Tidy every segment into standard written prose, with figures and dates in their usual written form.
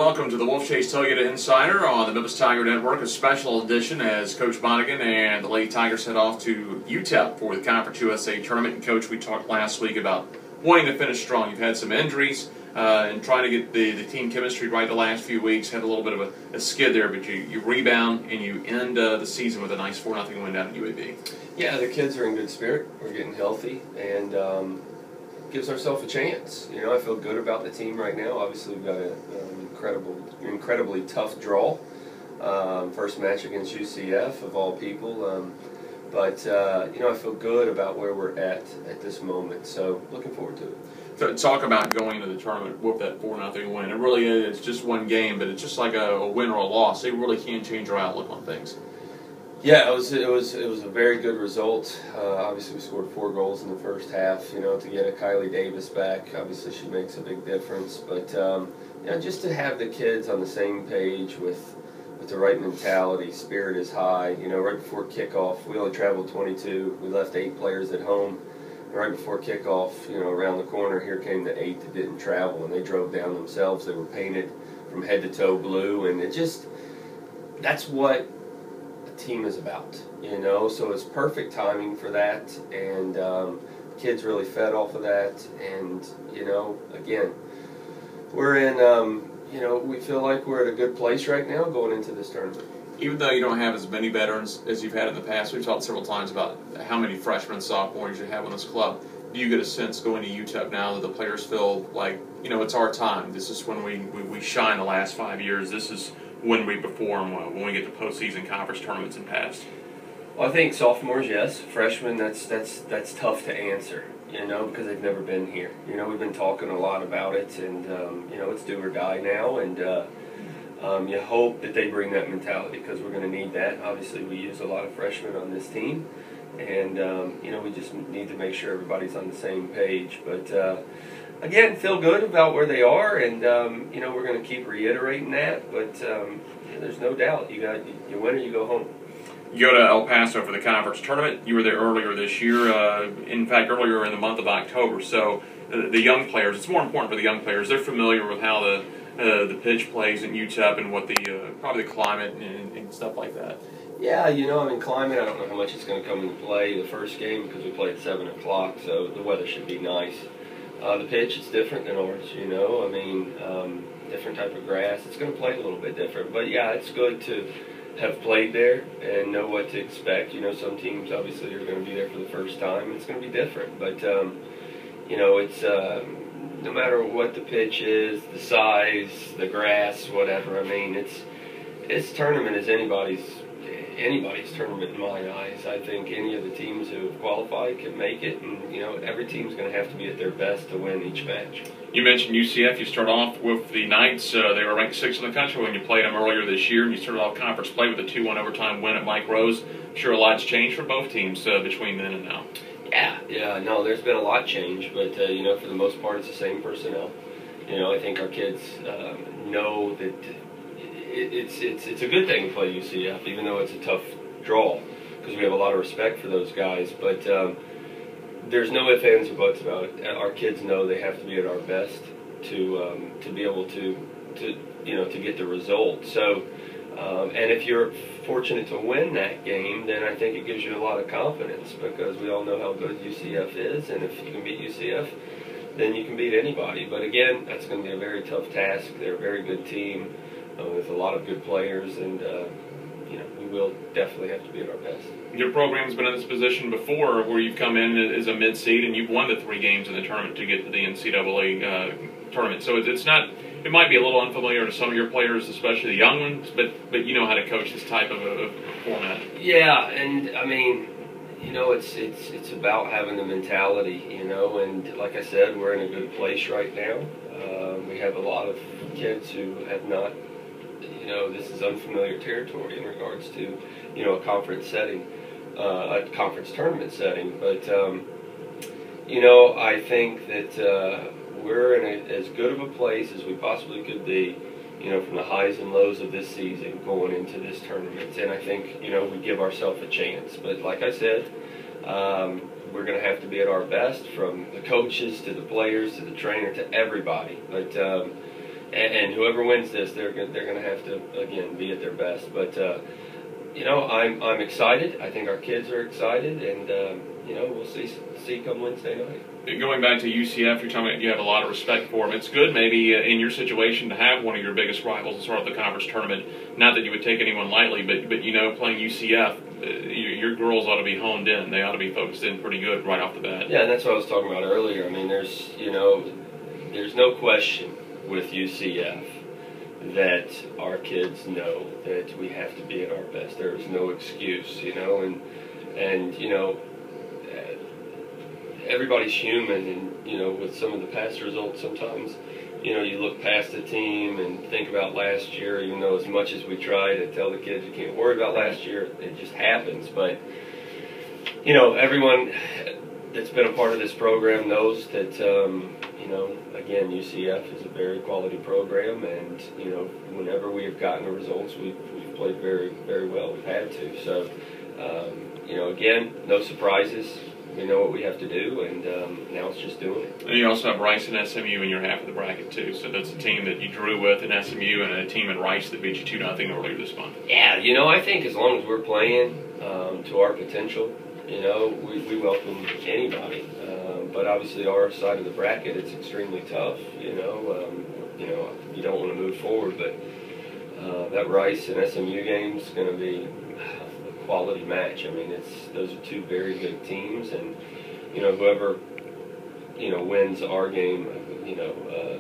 Welcome to the Wolf Chase Toyota Insider on the Memphis Tiger Network, a special edition as Coach Monaghan and the Lady Tigers head off to UTEP for the Conference USA Tournament. And Coach, we talked last week about wanting to finish strong. You've had some injuries and trying to get the team chemistry right the last few weeks. Had a little bit of a skid there, but you rebound and you end the season with a nice 4-0 win down at UAB. Yeah, the kids are in good spirit. We're getting healthy and gives ourselves a chance. You know, I feel good about the team right now. Obviously, we've got an incredibly tough draw. First match against UCF, of all people. But you know, I feel good about where we're at this moment. So, looking forward to it. So talk about going into the tournament with that 4-0 win. It really is just one game, but it's just like a win or a loss. It really can change your outlook on things. Yeah, it was a very good result. Obviously, we scored 4 goals in the first half. You know, to get a Kylie Davis back, obviously she makes a big difference. But you know, just to have the kids on the same page with the right mentality, spirit is high. You know, right before kickoff, we only traveled 22. We left 8 players at home. And right before kickoff, you know, around the corner, here came the 8 that didn't travel, and they drove down themselves. They were painted from head to toe blue, and that's what team is about, you know, so it's perfect timing for that, and kids really fed off of that, and you know, again, we're in, you know, we feel like we're at a good place right now going into this tournament. Even though you don't have as many veterans as you've had in the past, we've talked several times about how many freshmen and sophomores you have on this club. Do you get a sense going to UTEP now that the players feel like, you know, it's our time, this is when we shine the last 5 years, this is when we perform well, when we get to postseason conference tournaments and past? Well, I think sophomores, yes. Freshmen, that's tough to answer, you know, because they've never been here. You know, we've been talking a lot about it, and you know, it's do or die now, and you hope that they bring that mentality, because we're going to need that. Obviously, we use a lot of freshmen on this team, and you know, we just need to make sure everybody's on the same page. But again, feel good about where they are, and you know, we're going to keep reiterating that. But yeah, there's no doubt, you win or you go home. You go to El Paso for the conference tournament. You were there earlier this year. In fact, earlier in the month of October. So the young players, it's more important for the young players. They're familiar with how the pitch plays in UTEP and what the probably the climate and stuff like that. Yeah, you know, I mean, climate, I don't know how much it's going to come into play the first game, because we play at 7 o'clock, so the weather should be nice. The pitch is different than ours, you know. I mean, different type of grass. It's going to play a little bit different. But, yeah, it's good to have played there and know what to expect. You know, some teams obviously are going to be there for the first time. It's going to be different. But, you know, it's no matter what the pitch is, the size, the grass, whatever. I mean, it's tournament is anybody's tournament in my eyes. I think any of the teams who have qualified can make it, and you know, every team's going to have to be at their best to win each match. You mentioned UCF. You start off with the Knights. They were ranked 6th in the country when you played them earlier this year, and you started off conference play with a 2-1 overtime win at Mike Rose. I'm sure a lot's changed for both teams between then and now. Yeah, no, there's been a lot changed, but you know, for the most part, it's the same personnel. You know, I think our kids know that it's a good thing to play UCF, even though it's a tough draw, because we have a lot of respect for those guys. But there's no ifs, ands, or buts about it. Our kids know they have to be at our best to be able to you know, to get the result. So, and if you're fortunate to win that game, then I think it gives you a lot of confidence, because we all know how good UCF is, and if you can beat UCF, then you can beat anybody. But again, that's going to be a very tough task. They're a very good team. With a lot of good players, and you know, we will definitely have to be at our best. Your program's been in this position before, where you've come in as a mid-seed and you've won the 3 games in the tournament to get to the NCAA tournament. So it's not. It might be a little unfamiliar to some of your players, especially the young ones, but you know how to coach this type of a format. Yeah, and I mean, you know, it's about having the mentality, you know, and like I said, we're in a good place right now. We have a lot of kids who have not. You know, this is unfamiliar territory in regards to, you know, a conference setting, a conference tournament setting. But, you know, I think that we're in as good of a place as we possibly could be, you know, from the highs and lows of this season going into this tournament. And I think, you know, we give ourselves a chance. But like I said, we're going to have to be at our best, from the coaches to the players to the trainer to everybody. But and whoever wins this, they're going to have to again be at their best. But you know, I'm excited. I think our kids are excited, and you know, we'll see come Wednesday night. Going back to UCF, you're talking about you have a lot of respect for them. It's good maybe in your situation to have one of your biggest rivals and start the conference tournament. Not that you would take anyone lightly, but you know, playing UCF, your girls ought to be honed in. They ought to be focused in pretty good right off the bat. Yeah, and that's what I was talking about earlier. I mean, there's no question with UCF that our kids know that we have to be at our best. There is no excuse, you know, and you know, everybody's human, and you know, with some of the past results, sometimes, you know, you look past the team and think about last year. You know, as much as we try to tell the kids you can't worry about last year, it just happens. But you know, everyone that's been a part of this program knows that you know, again, UCF is a very quality program, and you know, whenever we have gotten the results, we've played very, very well. We've had to. So you know, again, no surprises. We know what we have to do, and now it's just doing it. And you also have Rice and SMU in your half of the bracket too. So that's a team that you drew with in SMU, and a team in Rice that beat you 2-0 earlier this month. Yeah, you know, I think as long as we're playing to our potential, you know, we welcome anybody. But obviously, our side of the bracket, it's extremely tough. You know, you don't want to move forward, but that Rice and SMU game is going to be quality match. I mean, those are two very good teams, and you know, whoever wins our game, you know,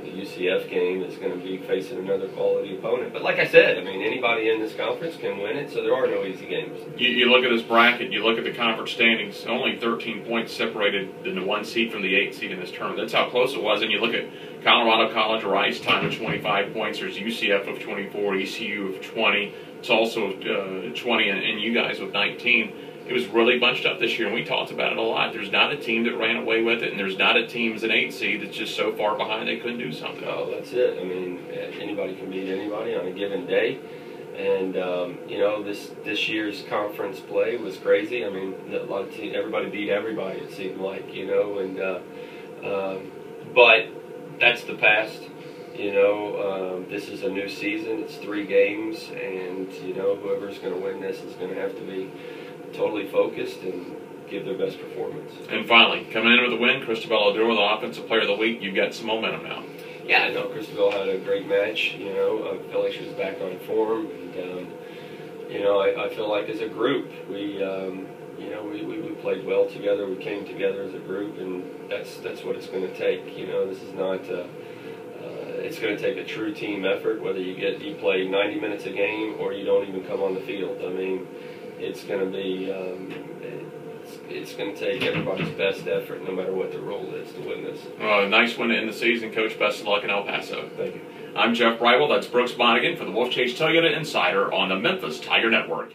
the UCF game is going to be facing another quality opponent. But like I said, I mean, anybody in this conference can win it, so there are no easy games. You look at this bracket, you look at the conference standings, only 13 points separated the 1 seed from the 8 seed in this tournament. That's how close it was. And you look at Colorado College, Rice, tied with 25 points. There's UCF of 24, ECU of 20. It's also 20, and you guys with 19. It was really bunched up this year, and we talked about it a lot. There's not a team that ran away with it, and there's not a team as an 8 seed that's just so far behind they couldn't do something. Oh, that's it. I mean, anybody can beat anybody on a given day. And you know, this year's conference play was crazy. I mean, a lot of everybody beat everybody, it seemed like, you know. And but that's the past. You know, this is a new season. It's 3 games, and you know, whoever's going to win this is going to have to be totally focused and give their best performance. And finally, coming in with a win, Cristobal Adora, the Offensive Player of the Week. You've got some momentum now. Yeah, I know Cristobal had a great match. You know, I feel like she was back on form, and you know, I feel like as a group, we played well together. We came together as a group, and that's what it's going to take. You know, this is not. It's going to take a true team effort, whether you play 90 minutes a game or you don't even come on the field. I mean, it's going to be it's going to take everybody's best effort, no matter what the role is, to win this. Well, nice win to end the season, Coach. Best of luck in El Paso. Thank you. I'm Jeff Brightwell. That's Brooks Monaghan for the Wolf Chase Toyota Insider on the Memphis Tiger Network.